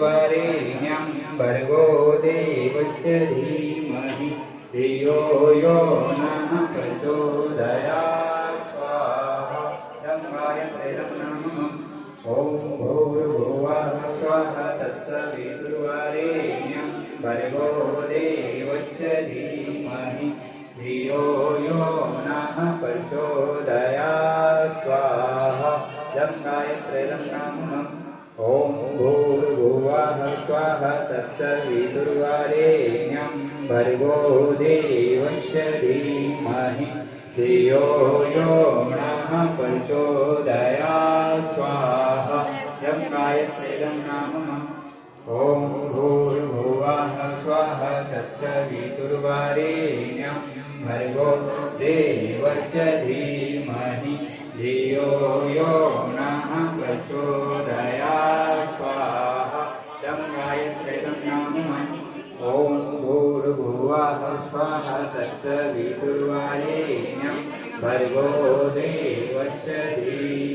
वरेण्यं भर्गो देवस्य धीमहि धियो यो नः प्रचोदयात् स्वाहा गायत्रे नमः ॐ भूर्भुवः स्वः तत्सवितुर्वरेण्यं भर्गो देवस्य धीमहि धियो यो नः प्रचोदयात् स्वाहा गायत्रे नमः ॐ भूर्भुवः स्वः तत्सवितुर्वरेण्यं भर्गो देवस्य धीमहि धियो यो नः प्रचोदयात् स्वाहा गायत्रे नमः ॐ भूर्भुवः स्वः तत्सवितुर्वरेण्यं भर्गो देवस्य धीमहि धियो यो नः प्रचोदयात् स्वाहा गायत्रे नमः ॐ भूर्भुवः स्वः तत्सवितुर्वरेण्यं भर्गो देवस्य धीमहि